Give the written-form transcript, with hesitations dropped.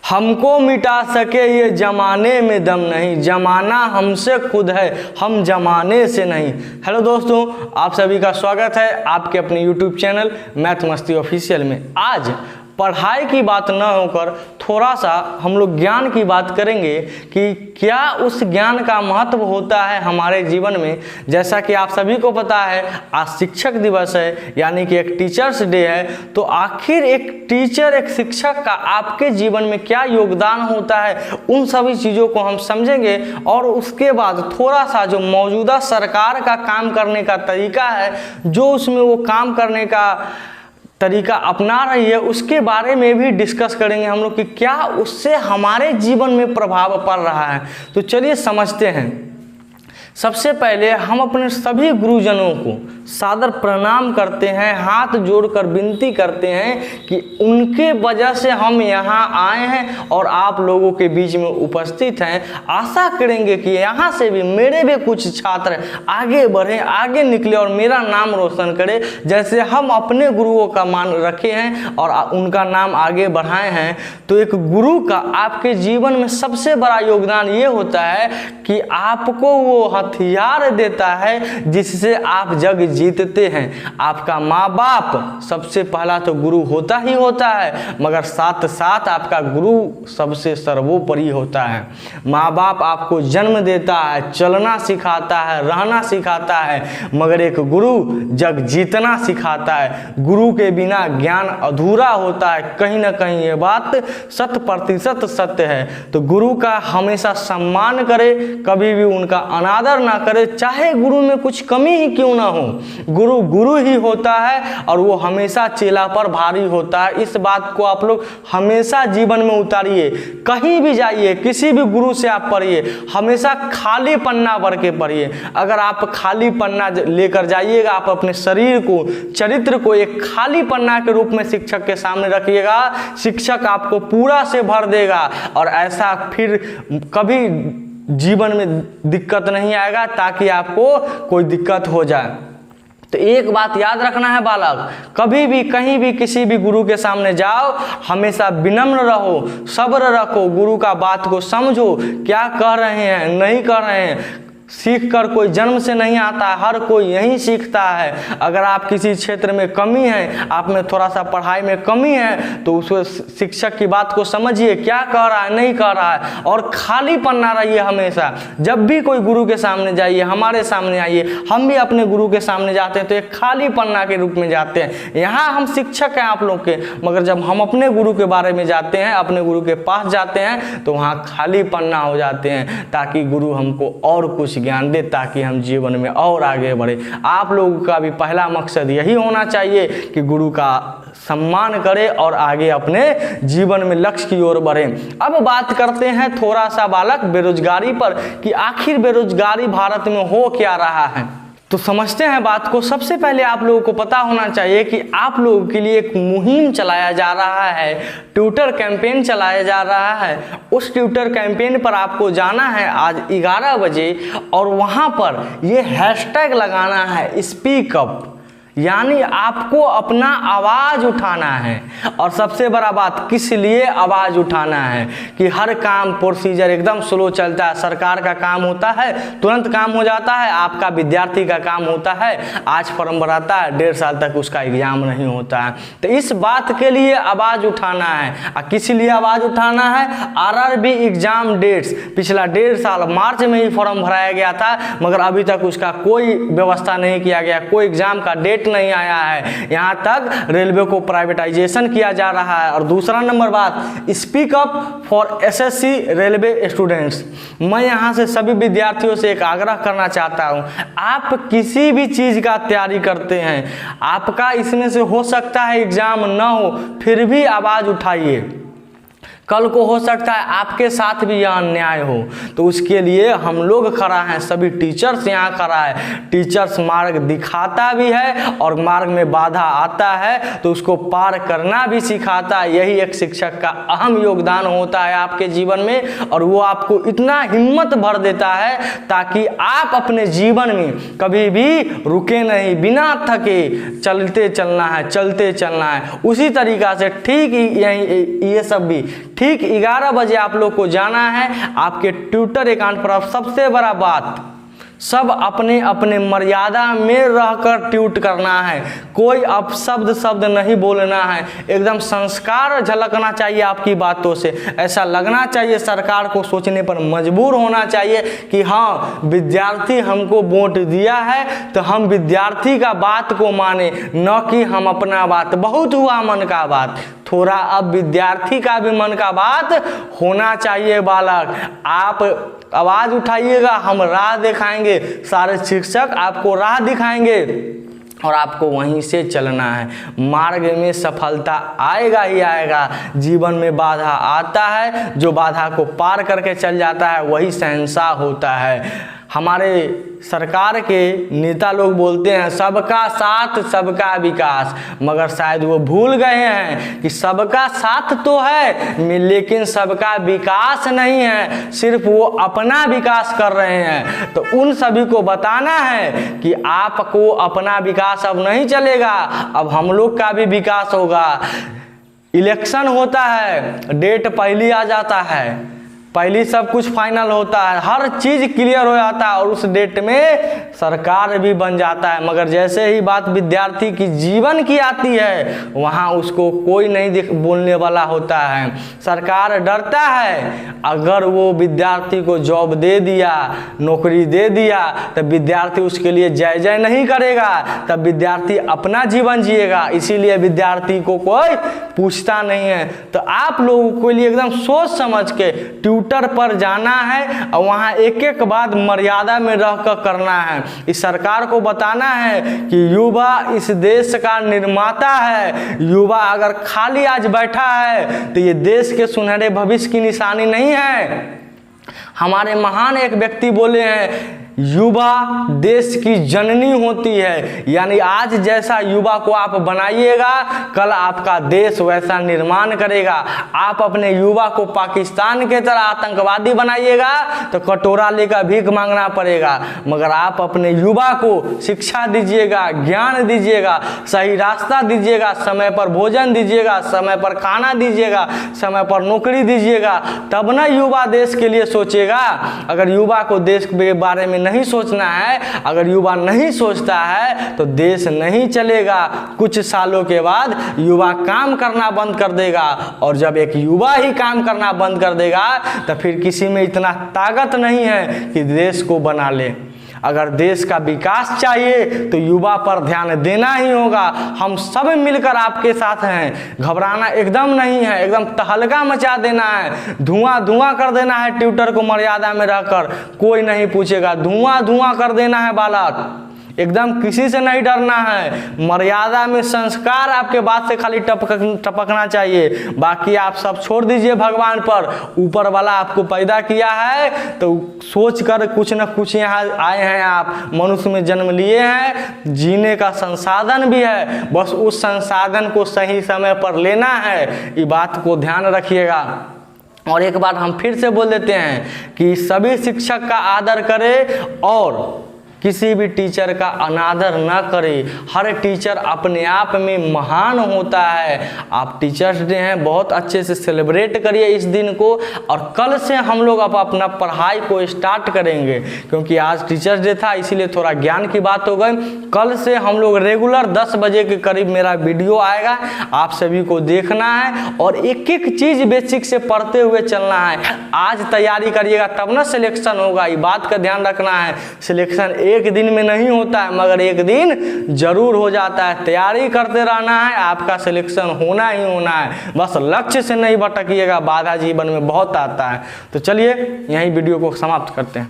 हमको मिटा सके ये जमाने में दम नहीं, जमाना हमसे खुद है, हम जमाने से नहीं। हेलो दोस्तों, आप सभी का स्वागत है आपके अपने यूट्यूब चैनल मैथ मस्ती ऑफिशियल में। आज पढ़ाई की बात न होकर थोड़ा सा हम लोग ज्ञान की बात करेंगे कि क्या उस ज्ञान का महत्व होता है हमारे जीवन में। जैसा कि आप सभी को पता है आज शिक्षक दिवस है, यानी कि एक टीचर्स डे है। तो आखिर एक टीचर, एक शिक्षक का आपके जीवन में क्या योगदान होता है, उन सभी चीज़ों को हम समझेंगे। और उसके बाद थोड़ा सा जो मौजूदा सरकार का काम करने का तरीका है, जो उसमें वो काम करने का तरीका अपना रही है, उसके बारे में भी डिस्कस करेंगे हम लोग कि क्या उससे हमारे जीवन में प्रभाव पड़ रहा है। तो चलिए समझते हैं। सबसे पहले हम अपने सभी गुरुजनों को सादर प्रणाम करते हैं, हाथ जोड़कर विनती करते हैं कि उनके वजह से हम यहाँ आए हैं और आप लोगों के बीच में उपस्थित हैं। आशा करेंगे कि यहाँ से भी मेरे भी कुछ छात्र आगे बढ़ें, आगे निकले और मेरा नाम रोशन करें, जैसे हम अपने गुरुओं का मान रखे हैं और उनका नाम आगे बढ़ाए हैं। तो एक गुरु का आपके जीवन में सबसे बड़ा योगदान ये होता है कि आपको वो हथियार देता है जिससे आप जग जीतते हैं। आपका माँ बाप सबसे पहला तो गुरु होता ही होता है, मगर साथ साथ आपका गुरु सबसे सर्वोपरि होता है। माँ बाप आपको जन्म देता है, चलना सिखाता है, रहना सिखाता है, मगर एक गुरु जग जीतना सिखाता है। गुरु के बिना ज्ञान अधूरा होता है। कहीं ना कहीं ये बात 100% सत्य है। तो गुरु का हमेशा सम्मान करें, कभी भी उनका अनादर ना करे, चाहे गुरु में कुछ कमी ही क्यों ना हो। गुरु गुरु ही होता है और वो हमेशा चेला पर भारी होता है। इस बात को आप लोग हमेशा जीवन में उतारिए। कहीं भी जाइए, किसी भी गुरु से आप पढ़िए, हमेशा खाली पन्ना भर के पढ़िए। अगर आप खाली पन्ना लेकर जाइएगा, आप अपने शरीर को, चरित्र को एक खाली पन्ना के रूप में शिक्षक के सामने रखिएगा, शिक्षक आपको पूरा से भर देगा और ऐसा फिर कभी जीवन में दिक्कत नहीं आएगा, ताकि आपको कोई दिक्कत हो जाए। तो एक बात याद रखना है बालक, कभी भी कहीं भी किसी भी गुरु के सामने जाओ, हमेशा विनम्र रहो, सब्र रखो, गुरु का बात को समझो, क्या कह रहे हैं, नहीं कह रहे हैं। सीख कर कोई जन्म से नहीं आता, हर कोई यहीं सीखता है। अगर आप किसी क्षेत्र में कमी है, आप में थोड़ा सा पढ़ाई में कमी है, तो उस शिक्षक की बात को समझिए, क्या कह रहा है, नहीं कह रहा है, और खाली पन्ना रहिए हमेशा। जब भी कोई गुरु के सामने जाइए, हमारे सामने आइए, हम भी अपने गुरु के सामने जाते हैं तो एक खाली पन्ना के रूप में जाते हैं। यहाँ हम शिक्षक हैं आप लोग के, मगर जब हम अपने गुरु के बारे में जाते हैं, अपने गुरु के पास जाते हैं, तो वहाँ खाली पन्ना हो जाते हैं, ताकि गुरु हमको और कुछ ज्ञान दे, ताकि हम जीवन में और आगे बढ़े। आप लोगों का भी पहला मकसद यही होना चाहिए कि गुरु का सम्मान करें और आगे अपने जीवन में लक्ष्य की ओर बढ़े। अब बात करते हैं थोड़ा सा बालक बेरोजगारी पर कि आखिर बेरोजगारी भारत में हो क्या रहा है। तो समझते हैं बात को। सबसे पहले आप लोगों को पता होना चाहिए कि आप लोगों के लिए एक मुहिम चलाया जा रहा है, ट्विटर कैंपेन चलाया जा रहा है। उस ट्विटर कैंपेन पर आपको जाना है आज 11 बजे और वहाँ पर ये हैशटैग लगाना है स्पीक अप, यानी आपको अपना आवाज़ उठाना है। और सबसे बड़ा बात, किस लिए आवाज़ उठाना है कि हर काम प्रोसीजर एकदम स्लो चलता है। सरकार का काम होता है तुरंत काम हो जाता है, आपका विद्यार्थी का काम होता है आज फॉर्म भराता है, 1.5 साल तक उसका एग्जाम नहीं होता है। तो इस बात के लिए आवाज़ उठाना है। किस लिए आवाज़ उठाना है? RRB एग्जाम डेट्स पिछला 1.5 साल मार्च में ही फॉर्म भराया गया था, मगर अभी तक उसका कोई व्यवस्था नहीं किया गया, कोई एग्जाम का डेट नहीं आया है। यहां तक रेलवे को प्राइवेटाइजेशन किया जा रहा है। और दूसरा नंबर बात, speak up for SSC railway students. मैं यहां से सभी विद्यार्थियों से एक आग्रह करना चाहता हूं, आप किसी भी चीज का तैयारी करते हैं, आपका इसमें से हो सकता है एग्जाम ना हो, फिर भी आवाज उठाइए। कल को हो सकता है आपके साथ भी यह अन्याय हो, तो उसके लिए हम लोग खड़ा हैं, सभी टीचर्स यहाँ खड़ा है। टीचर्स मार्ग दिखाता भी है और मार्ग में बाधा आता है तो उसको पार करना भी सिखाता है। यही एक शिक्षक का अहम योगदान होता है आपके जीवन में, और वो आपको इतना हिम्मत भर देता है ताकि आप अपने जीवन में कभी भी रुके नहीं, बिना थके चलते चलना है, चलते चलना है। उसी तरीका से ठीक यही ये सब भी ठीक 11 बजे आप लोग को जाना है आपके ट्विटर अकाउंट पर। अब सबसे बड़ा बात, सब अपने अपने मर्यादा में रहकर ट्वीट करना है, कोई अपशब्द नहीं बोलना है, एकदम संस्कार झलकना चाहिए आपकी बातों से। ऐसा लगना चाहिए सरकार को सोचने पर मजबूर होना चाहिए कि हाँ, विद्यार्थी हमको वोट दिया है तो हम विद्यार्थी का बात को माने, न कि हम अपना बात। बहुत हुआ मन का बात, थोड़ा अब विद्यार्थी का भी मन का बात होना चाहिए। बालक, आप आवाज उठाइएगा, हम राह दिखाएंगे, सारे शिक्षक आपको राह दिखाएंगे और आपको वहीं से चलना है। मार्ग में सफलता आएगा ही आएगा। जीवन में बाधा आता है, जो बाधा को पार करके चल जाता है वही शहंशाह होता है। हमारे सरकार के नेता लोग बोलते हैं सबका साथ सबका विकास, मगर शायद वो भूल गए हैं कि सबका साथ तो है लेकिन सबका विकास नहीं है, सिर्फ वो अपना विकास कर रहे हैं। तो उन सभी को बताना है कि आपको अपना विकास अब नहीं चलेगा, अब हम लोग का भी विकास होगा। इलेक्शन होता है, डेट पहली आ जाता है, पहली सब कुछ फाइनल होता है, हर चीज़ क्लियर हो जाता है और उस डेट में सरकार भी बन जाता है। मगर जैसे ही बात विद्यार्थी की जीवन की आती है वहाँ उसको कोई नहीं बोलने वाला होता है। सरकार डरता है अगर वो विद्यार्थी को जॉब दे दिया, नौकरी दे दिया, तब विद्यार्थी उसके लिए जय जय नहीं करेगा, तब विद्यार्थी अपना जीवन जिएगा। इसीलिए विद्यार्थी को कोई पूछता नहीं है। तो आप लोगों के लिए एकदम सोच समझ के ट्विटर पर जाना है और वहाँ एक एक बात मर्यादा में रहकर करना है। इस सरकार को बताना है कि युवा इस देश का निर्माता है। युवा अगर खाली आज बैठा है तो ये देश के सुनहरे भविष्य की निशानी नहीं है। हमारे महान एक व्यक्ति बोले हैं युवा देश की जननी होती है, यानी आज जैसा युवा को आप बनाइएगा कल आपका देश वैसा निर्माण करेगा। आप अपने युवा को पाकिस्तान के तरह आतंकवादी बनाइएगा तो कटोरा लेकर भीख मांगना पड़ेगा, मगर आप अपने युवा को शिक्षा दीजिएगा, ज्ञान दीजिएगा, सही रास्ता दीजिएगा, समय पर भोजन दीजिएगा, समय पर खाना दीजिएगा, समय पर नौकरी दीजिएगा, तब ना युवा देश के लिए सोचेगा। अगर युवा को देश के बारे में नहीं सोचना है, अगर युवा नहीं सोचता है तो देश नहीं चलेगा। कुछ सालों के बाद युवा काम करना बंद कर देगा और जब एक युवा ही काम करना बंद कर देगा तो फिर किसी में इतना ताकत नहीं है कि देश को बना ले। अगर देश का विकास चाहिए तो युवा पर ध्यान देना ही होगा। हम सब मिलकर आपके साथ हैं, घबराना एकदम नहीं है, एकदम तहलका मचा देना है, धुआं धुआं कर देना है। ट्विटर को मर्यादा में रहकर कोई नहीं पूछेगा, धुआं धुआं कर देना है बालक, एकदम किसी से नहीं डरना है। मर्यादा में संस्कार आपके बात से खाली टपकना चाहिए, बाकी आप सब छोड़ दीजिए भगवान पर। ऊपर वाला आपको पैदा किया है तो सोच कर कुछ न कुछ यहाँ आए हैं, आप मनुष्य में जन्म लिए हैं, जीने का संसाधन भी है, बस उस संसाधन को सही समय पर लेना है। ये बात को ध्यान रखिएगा। और एक बात हम फिर से बोल देते हैं कि सभी शिक्षक का आदर करें और किसी भी टीचर का अनादर न करें। हर टीचर अपने आप में महान होता है। आप टीचर्स डे हैं, बहुत अच्छे से सेलिब्रेट करिए इस दिन को। और कल से हम लोग अब अपना पढ़ाई को स्टार्ट करेंगे, क्योंकि आज टीचर्स डे था इसीलिए थोड़ा ज्ञान की बात हो गई। कल से हम लोग रेगुलर 10 बजे के करीब मेरा वीडियो आएगा, आप सभी को देखना है और एक एक चीज़ बेसिक से पढ़ते हुए चलना है। आज तैयारी करिएगा तब ना सिलेक्शन होगा, ये बात का ध्यान रखना है। सिलेक्शन एक दिन में नहीं होता है, मगर एक दिन जरूर हो जाता है। तैयारी करते रहना है, आपका सिलेक्शन होना ही होना है। बस लक्ष्य से नहीं भटकिएगा, बाधा जीवन में बहुत आता है। तो चलिए यहीं वीडियो को समाप्त करते हैं।